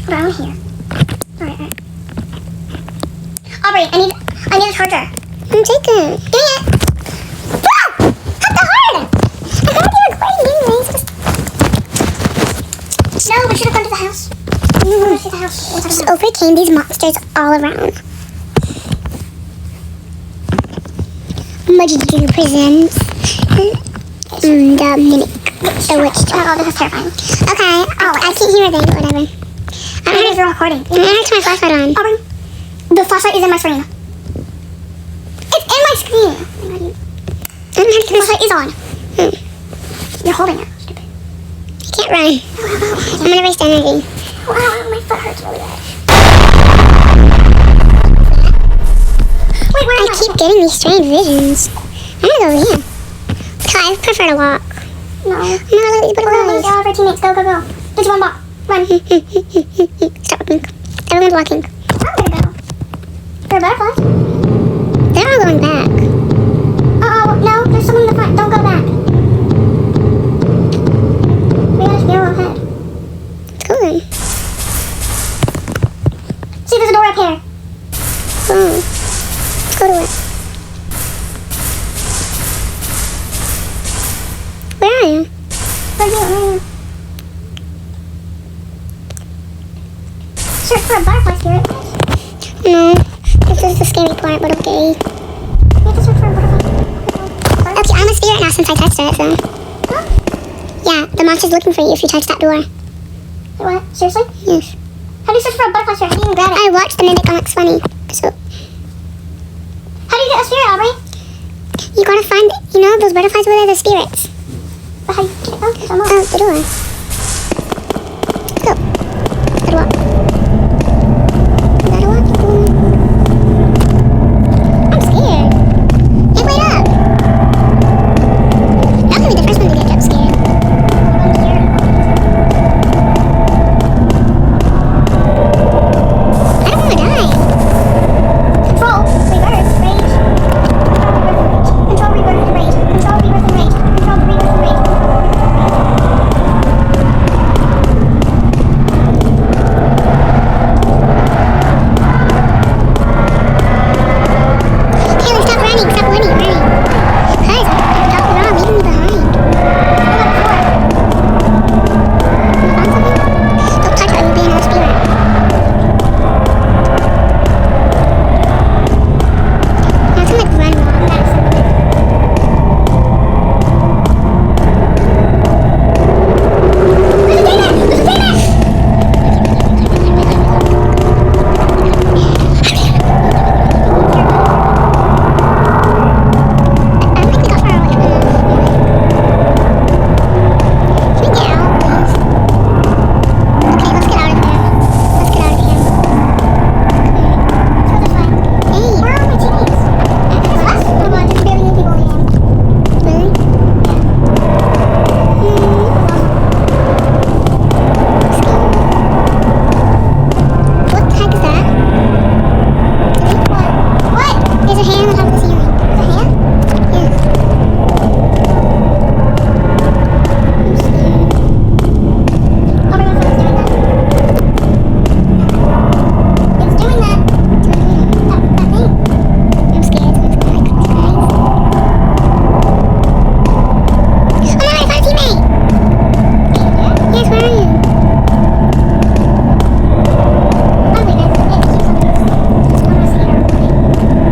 around here. Alright. Aubrey, I need a charger. I'm taking it. Give me it. Bro! Not that hard! I'm gonna be recording anyways. No, we should have gone to the house. We want to see the house. Just overcame these monsters all around. Mudgy presents Dominic the Witch. Oh, this is terrifying. Okay, I can't hear a thing, whatever. I don't know if you're recording. I have to my flashlight on. Aubrey, the flashlight is in my screen. It's in my screen. I don't have The flashlight is on. You're holding it. Stupid. I can't run. I'm gonna waste energy. Wow, my foot hurts really bad. Wait, where am I keep getting these strange visions. I'm gonna go over here. I prefer to walk. No. I'm gonna look at these We're gonna butterflies. all of our teammates. Go, go, go. There's one walk. Run. Stop walking. Everyone's walking. I'm gonna go. There are butterflies. They're all going back. Oh, no. There's someone in the front. Don't go back. We gotta go ahead. Let's go then. See, there's a door up here. Oh. Let's go to it. Where are you? Right here, right here. Search for a butterfly spirit. No. This is the scary part, but okay. You have to search for a butterfly. Okay, I'm a spirit now since I touched it, so. Huh? Yeah, the monster's looking for you if you touch that door. Wait, what? Seriously? Yes. How do you search for a butterfly spirit? How do you even grab it? I watched the Mimic on It's Funny. So, How do you get a spirit, Aubrey? you gotta find, those butterflies where they're the spirits. But how do you get them? I don't know. Oh, the door. Let's go. Gotta walk. Gotta walk. I'm scared. Hey, wait up. Not gonna be the first one to get jump scared. I'm scared. I don't wanna die. Control, reverse, rage. Control, reverse, and rage. Control, reverse, and rage. Control, reverse, and rage. Taylor, stop running. Stop running. Guys, don't run. Leave me behind. Don't touch it. You'll be another spirit. Now it's gonna run long. There's a demon! There's a demon! I don't think we got far away from them. Can we get out, please? Okay, let's get out of here. Let's get out of here. It's fine. Hey, Where are my teammates? There's us. Come on, there's barely any people in here. really? What the heck is that? What? There's a hand on top of the ceiling. There's a hand? Yes. Aubrey, my phone's doing that. It's doing that. That thing. I'm scared. I'm scared. Oh no, I found a teammate! Yes, where are you?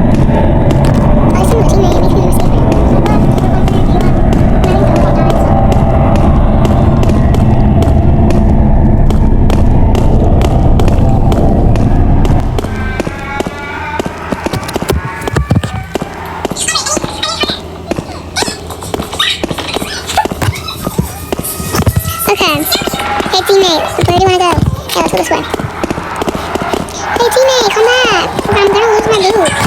Oh, I see my teammate. It makes me receive it. Okay. Hey teammate, where do you wanna go? Yeah, let's go this way. Hey teammate, come back! I'm gonna lose my loot.